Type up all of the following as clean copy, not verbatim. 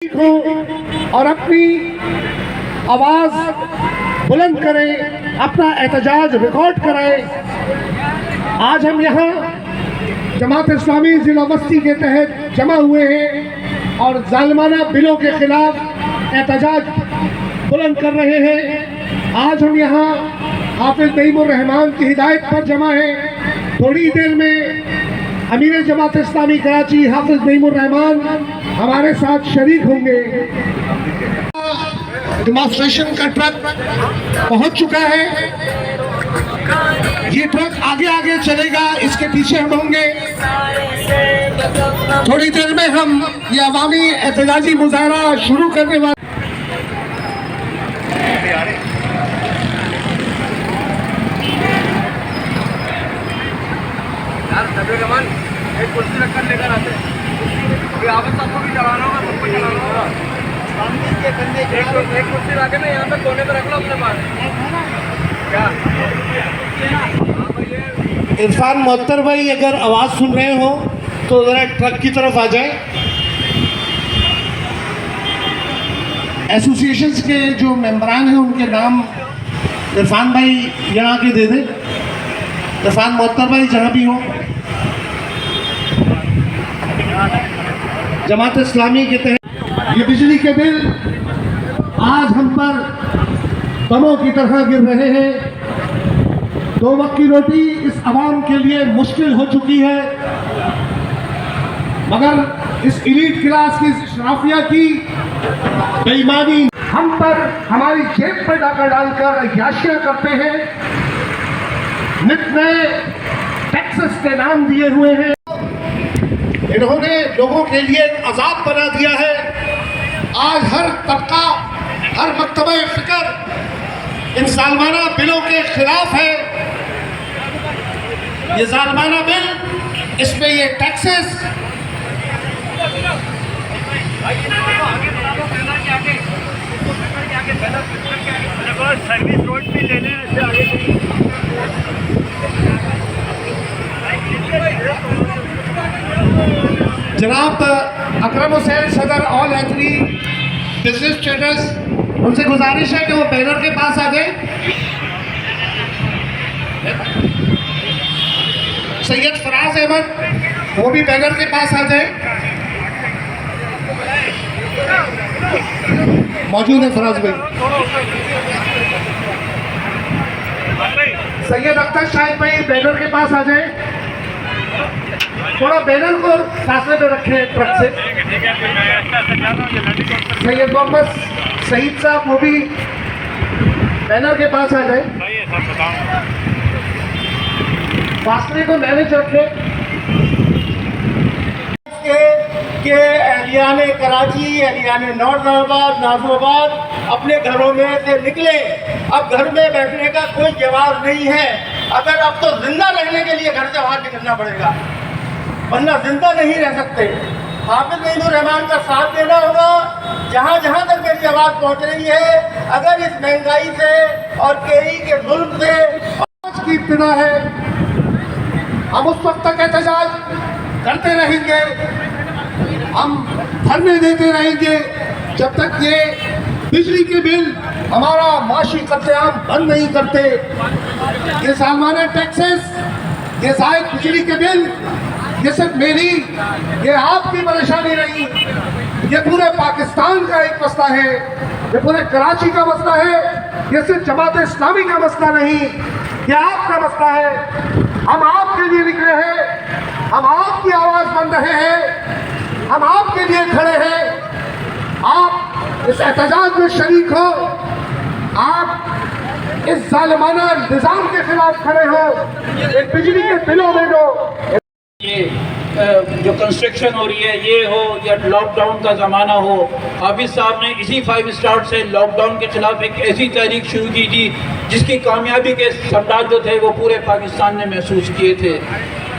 हो और अपनी आवाज बुलंद करें, अपना एहतजाज रिकॉर्ड करें। आज हम यहाँ जमात इस्लामी जिला बस्ती के तहत जमा हुए हैं और जालिमाना बिलों के खिलाफ एहतजाज बुलंद कर रहे हैं। आज हम यहाँ हाफिज नईमुर रहमान की हिदायत पर जमा हैं। थोड़ी देर में अमीर जमात इस्लामी कराची हाफिज नईमुर रहमान हमारे साथ शरीक होंगे। डेमोन्स्ट्रेशन का ट्रक पहुंच चुका है। ये ट्रक आगे आगे चलेगा, इसके पीछे हम होंगे। थोड़ी देर में हम ये अवामी एहतजाजी मुजाहरा शुरू करने वाले। एक कुर्सी रखकर लेकर आते हैं। आपको भी चलाना होगा, सबको चलाना होगा। एक कुर्सी रखे ना यहाँ पे कोने पे रख लो अपने पास। क्या इरफान मोहत्तर भाई अगर आवाज़ सुन रहे हो तो ज़रा ट्रक की तरफ आ जाए। एसोसिएशंस के जो मेंबरान हैं उनके नाम इरफान भाई यहाँ के दे दें। इरफान मोहत्तर भाई जहाँ भी हो। जमात इस्लामी के तहत ये बिजली के बिल आज हम पर बमों की तरह गिर रहे हैं। 2 वक्त की रोटी इस आवाम के लिए मुश्किल हो चुकी है, मगर इस इलीट क्लास की शराफिया की बेईमानी हम पर हमारी जेब पर डाकर डालकर याशियां करते हैं। नित नए टैक्सेस के नाम दिए हुए हैं। इन्होंने लोगों के लिए अजाब बना दिया है। आज हर तबका, हर मकतबा फिक्र इन जालिमाना बिलों के खिलाफ है। ये जालिमाना बिल, इसमें ये टैक्सेस सर्विस रोड भी लेने से आगे जनाब अकरम हुसैन सदर ऑल एथनी बिजनेस ट्रेडर्स, उनसे गुजारिश है कि वो बैनर के पास आ जाए। सैयद फराज अहमद वो भी बैनर के पास आ जाए। मौजूद है फराज भाई। सैयद अख्तर शाहिद भाई बैनर के पास आ जाए। थोड़ा बैनर को फासले में रखें ट्रक से। सैयद मोहम्मद सईद साहब वो भी बैनर के पास आ जाए। फासले को मैनेज रखें। के एहलियाने कराची, एहलियाने नौरनाबाद, नाज़िमाबाद अपने घरों में से निकले। अब घर में बैठने का कोई जवाब नहीं है। अगर अब तो जिंदा रहने के लिए घर से बाहर निकलना पड़ेगा, वरना जिंदा नहीं रह सकते। हाफिज नईमुर रहमान का साथ देना होगा। जहाँ जहाँ तक मेरी आवाज़ पहुँच रही है, अगर इस महंगाई से और केई के जुल्म से आज की इब्तिदा है, हम उस वक्त तक एहतजाज करते रहेंगे, हम धरने देते रहेंगे जब तक ये बिजली के बिल हमारा माशी कत्लेआम बंद नहीं करते। ये सालाना टैक्सेस, ये जायद बिजली के बिल, ये सिर्फ मेरी, ये आपकी परेशानी नहीं, ये पूरे पाकिस्तान का एक मसला है, ये पूरे कराची का मसला है, ये सिर्फ जमात इस्लामी का मसला नहीं, ये आपका मसला है। हम आपके लिए निकले हैं, हम आपकी आवाज़ बन रहे हैं, हम आपके लिए खड़े हैं। आप इस एहतजाज में शरीक हो, आप इस जालिमाना निज़ाम के खिलाफ खड़े हो। एक बिजली के बिलों में जो कंस्ट्रक्शन हो रही है, ये हो या लॉकडाउन का ज़माना हो, हाफिज साहब ने इसी 5 स्टार से लॉकडाउन के खिलाफ एक ऐसी तहरीक शुरू की थी जिसकी कामयाबी के सबूत जो थे वो पूरे पाकिस्तान ने महसूस किए थे।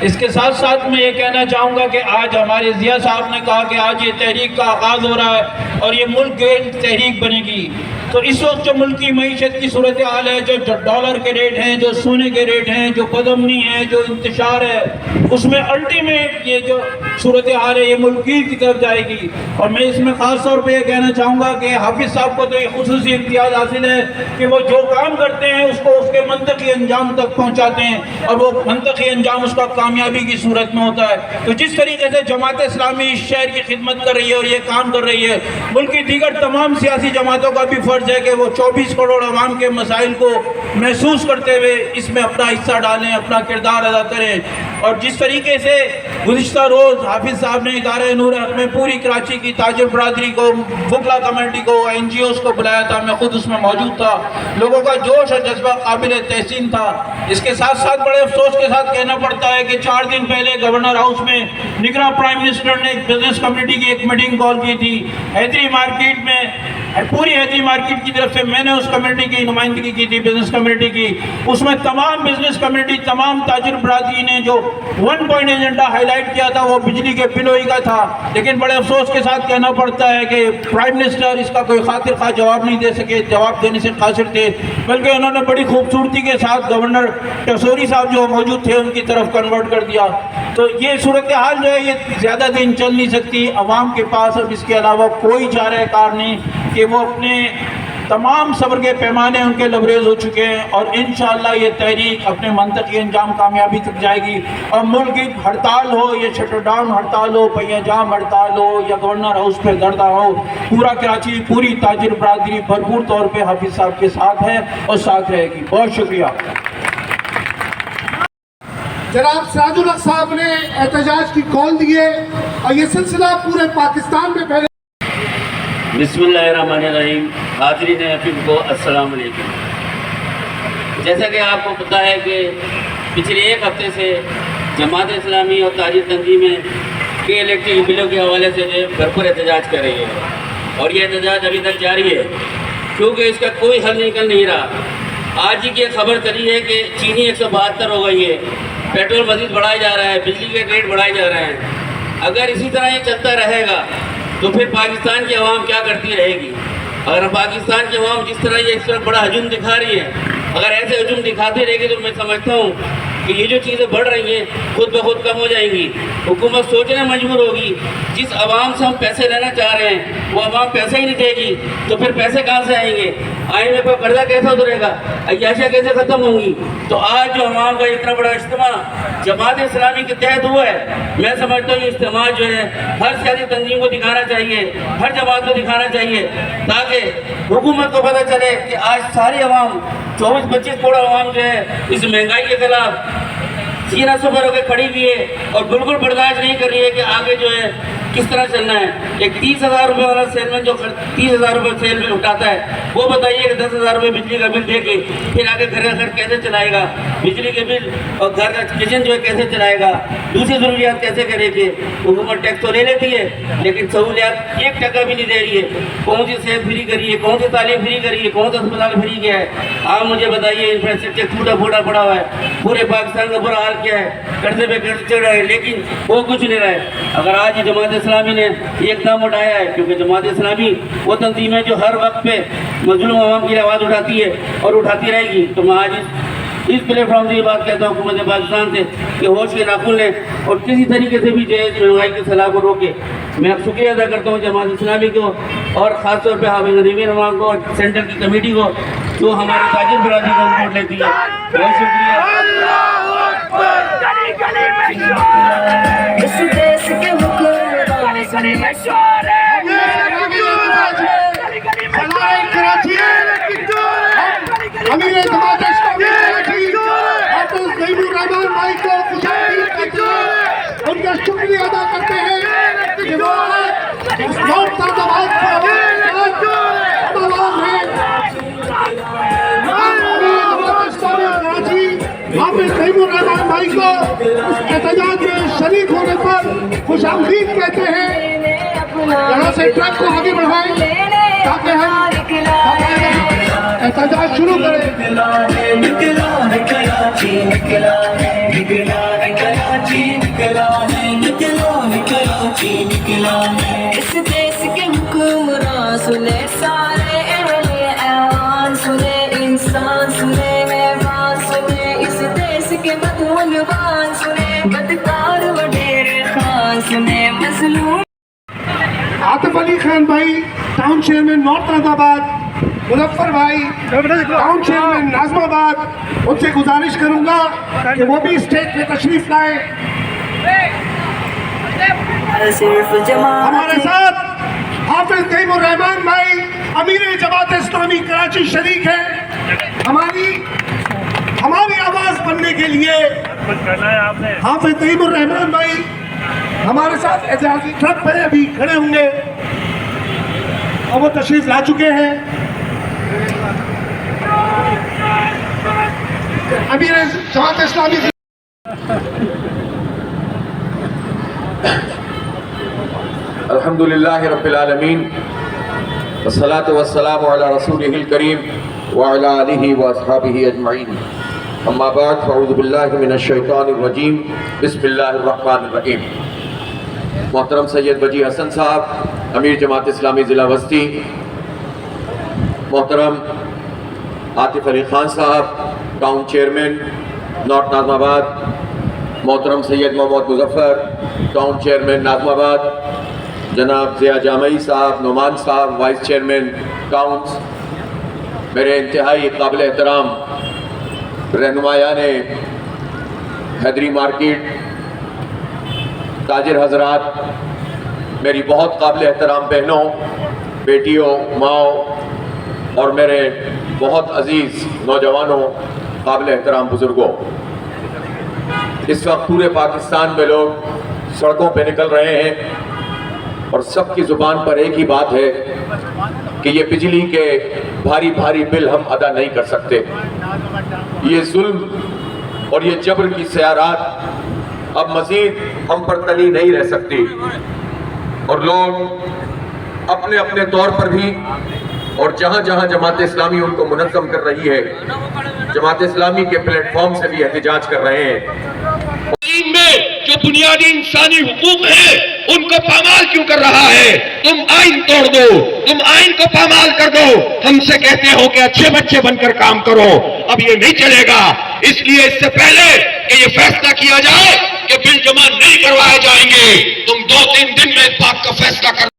इसके साथ साथ मैं ये कहना चाहूँगा कि आज हमारे ज़िया साहब ने कहा कि आज ये तहरीक का आगाज़ हो रहा है और ये मुल्क गेंद तहरीक बनेगी। तो इस वक्त जो मुल्क की मईशत की सूरत हाल है, जो डॉलर के रेट हैं, जो सोने के रेट हैं, जो बदअमनी है, जो इंतशार है, उसमें अल्टीमेट ये जो सूरत हाल है ये मुल्क की तरफ जाएगी। और मैं इसमें ख़ास तौर पर यह कहना चाहूँगा कि हाफिज़ साहब को तो ये खुसूसी इम्तियाज़ हासिल है कि वो जो काम करते हैं उसको उसके मंतकी अंजाम तक पहुँचाते हैं और वो मंतकी अंजाम उसका कामयाबी की सूरत में होता है। तो जिस तरीके से जमात इस्लामी इस शहर की खिदमत कर रही है और ये काम कर रही है, मुल्क की दीगर तमाम सियासी जमातों का भी फ़र्ज़ है कि वो 24 करोड़ अवाम के मसाइल को महसूस करते हुए इसमें अपना हिस्सा डालें, अपना किरदार अदा करें। और जिस तरीके से गुज़िश्ता रोज़ हाफिज़ साहब ने इदारे नूर हक में पूरी कराची की ताजिर बरादरी को, बुकला कमेटी को, NGOs को बुलाया था, मैं खुद उसमें मौजूद था, लोगों का जोश और जज्बा काबिल तहसीन था। इसके साथ साथ बड़े अफसोस के साथ कहना पड़ता है कि 4 दिन पहले गवर्नर हाउस में निगरान प्राइम मिनिस्टर ने बिजनेस कम्युनिटी की एक मीटिंग कॉल की थी हैदरी मार्केट में। पूरी हैदरी मार्केट की तरफ से मैंने उस कम्युनिटी की नुमाइंदगी की थी, बिजनेस कम्युनिटी की। उसमें तमाम बिजनेस कम्युनिटी, तमाम ताजिर बरादरी ने जो 1 पॉइंट एजेंडा हाईलाइट किया था वो बिजली के बिलोई का था। लेकिन बड़े अफसोस के साथ कहना पड़ता है कि प्राइम मिनिस्टर इसका कोई खातिर खा जवाब नहीं दे सके, जवाब देने से कासिर थे, बल्कि उन्होंने बड़ी खूबसूरती के साथ गवर्नर टसोरी साहब जो मौजूद थे उनकी तरफ कन्वर्ट कर दिया। तो ये सूरत हाल जो है ये ज़्यादा दिन चल नहीं सकती। अवाम के पास अब इसके अलावा कोई चारा कार नहीं कि वो अपने तमाम सब्र के पैमाने उनके लबरेज हो चुके हैं और इंशाअल्लाह ये तहरीक अपने मंतकी अंजाम कामयाबी तक जाएगी। और मुल्क की हड़ताल हो या शटर डाउन हड़ताल हो, पहिया जाम हड़ताल हो या गवर्नर हाउस पर धरना हो, पूरा कराची, पूरी ताजिर बरादरी भरपूर तौर पर हाफिज़ साहब के साथ है और साथ रहेगी। बहुत शुक्रिया। जनाब सिराजुल हक साहब ने एहतजाज की कॉल दी है और ये सिलसिला पूरे पाकिस्तान में फैले। बिस्मिल्लाहिर्रहमानिर्रहीम। हाज़रीन हफ़ीम को अस्सलाम वालेकुम। जैसा कि आपको पता है कि पिछले 1 हफ्ते से जमात इस्लामी और ताजिर तंजीमें के इलेक्ट्रिक बिलों के हवाले से जो भरपूर एहतजाज कर रही है और ये एहतजाज अभी तक जारी है क्योंकि इसका कोई हल निकल नहीं रहा। आज ही की खबर चली है कि चीनी 172 हो गई है, पेट्रोल मज़ीद बढ़ाया जा रहा है, बिजली के रेट बढ़ाए जा रहे हैं। अगर इसी तरह ये चलता रहेगा तो फिर पाकिस्तान की आवाम क्या करती रहेगी? अगर पाकिस्तान की आवाम जिस तरह ये इस तरह बड़ा हजूम दिखा रही है, अगर ऐसे हजूम दिखाती रहेगी तो मैं समझता हूँ कि ये जो चीज़ें बढ़ रही हैं खुद ब खुद कम हो जाएंगी। हुकूमत सोचने मजबूर होगी, जिस आवाम से हम पैसे लेना चाह रहे हैं वो आवाम पैसे ही नहीं देगी तो फिर पैसे कहाँ से आएंगे? IMF का कर्जा कैसे उतरेगा? अय्याशियाँ कैसे ख़त्म होंगी? तो आज जो आवाम का इतना बड़ा इज्तिमा जमात इस्लामी के तहत हुआ है, मैं समझता हूँ ये इज्तिमा जो है हर सियासी तंजीम को दिखाना चाहिए, हर जमात को दिखाना चाहिए ताकि हुकूमत को पता चले कि आज सारी आवाम 24-25 करोड़ आवाम जो है इस महंगाई के खिलाफ सीना सुपर होकर खड़ी हुई है और बिल्कुल बर्दाश्त नहीं कर रही है कि आगे जो है किस तरह चलना है। एक 30,000 रुपये वाला सेलमैन जो 30,000 रुपये सेल में उठाता है वो बताइए कि 10,000 रुपये बिजली का बिल दे के फिर आगे घर का खर्च कैसे चलाएगा, बिजली के बिल और घर का किचन जो है कैसे चलाएगा, दूसरी ज़रूरियात कैसे करेगी? हुकूमत टैक्स तो ले लेती है लेकिन सहूलियात 1 टका भी नहीं दे रही है। कौन सी सेहत फ्री करी है, कौन सी तालीम फ्री करी है, कौन सा अस्पताल फ्री किया है? आप मुझे बताइए, इंफ्रास्ट्रक्चर टूटा फूटा पड़ा हुआ है, पूरे पाकिस्तान का बुरा हाल क्या है, कर्जे पे कर्ज चढ़ रहा है लेकिन वो कुछ नहीं रहा है। अगर आज जमात इस्लामी ने एक कदम उठाया है, क्योंकि जमात इस्लामी वो तंजीम है जो हर वक्त पे मजलूम अवाम की आवाज़ उठाती है और उठाती रहेगी, तो मैं आज इस प्लेटफॉर्म से ये बात कहता हूँ हुकूमत पाकिस्तान से कि होश के नाखुन लें और किसी तरीके से भी जो है महंगाई के सलाह को रोके। मैं अब शुक्रिया अदा करता हूँ जमात इस्लामी को और ख़ास तौर पर हाफिज़ नदीम रहमान को और सेंटर की कमेटी को जो हमारी ताजिर बरादरी का सपोर्ट लेती है। बहुत शुक्रिया। अमीर जमात इस्लामी हाफिज़ नईमुर रहमान भाई को उनका शुक्रिया अदा करते हैं कि वो हाफिज़ नईमुर रहमान भाई को उस एहतजाज में शरीक होने पर खुशामदीद कहते हैं। यहाँ से ट्रक को आगे बढ़ाएं ताकि हम एहतजाज शुरू करें। इस देश के हुक्मरान सुने, सारे अहले ऐवान सुने, इंसान सुने, मेहमान सुने, इस देश के मतमुलबान सुने, बदकार वडेरे खान सुने। खान भाई town chairman north Nazimabad, Muzaffar भाई टाउन चेयरमैन नाज़िमाबाद, उनसे गुजारिश करूंगा कि वो भी स्टेज पे तशरीफ लाए। सिर्फ जमात हमारे साथ हाफिज तैमूर रहमान भाई अमीर जमात इस्लामी कराची शरीक है। हमारी आवाज बनने के लिए हाफिज तैमूर रहमान भाई हमारे साथ एजाजी ट्रक पे अभी खड़े होंगे और वो तशरीफ ला चुके हैं। अमीर जमात इस्लामी अल्हम्दुलिल्लाह रब्बिल आलमीन वस्सलातु वस्सलामु अला रसूलिहिल करीम व अला आलिहि व अस्हाबिहि अजमईन। अम्मा बाद फअऊज़ु बिल्लाहि मिनश शैतानिर रजीम बिस्मिल्लाहिर रहमानिर रहीम। मोहतरम सैयद वजी हसन साहब अमीर जमात इस्लामी ज़िला बस्ती, मोहतरम आतिफ अली खान साहब टाउन चेयरमैन नॉर्थ नाज़िमाबाद, मोहतरम सैयद मोहम्मद मुजफ्फर टाउन चेयरमैन नाज़िमाबाद, जनाब ज़िया जामई साहब, नोमान साहब वाइस चेयरमैन टाउन्स, मेरे इंतहाई काबिल एहतराम रहनुमायान हैदरी मार्केट, ताजिर हजरात, मेरी बहुत काबिल एहतराम बहनों, बेटियों, माओ और मेरे बहुत अजीज़ नौजवानों, काबिल एहतराम बुज़ुर्गों, इस वक्त पूरे पाकिस्तान में लोग सड़कों पे निकल रहे हैं और सबकी ज़ुबान पर एक ही बात है कि ये बिजली के भारी भारी बिल हम अदा नहीं कर सकते। ये जुल्म और ये जबर की सयारात अब मज़ीद हम पर तली नहीं रह सकती और लोग अपने अपने तौर पर भी और जहाँ जहाँ जमात इस्लामी उनको मुनज़्ज़म कर रही है, जमात इस्लामी के प्लेटफॉर्म से भी एहतजाज कर रहे हैं। में जो बुनियादी इंसानी हुकूक है उनको पामाल क्यों कर रहा है? तुम आइन तोड़ दो, तुम आइन को पामाल कर दो। हमसे कहते हो कि अच्छे बच्चे बनकर काम करो, अब ये नहीं चलेगा। इसलिए इससे पहले कि ये फैसला किया जाए कि बिल जमा नहीं करवाए जाएंगे, तुम 2-3 दिन में इस बात का फैसला कर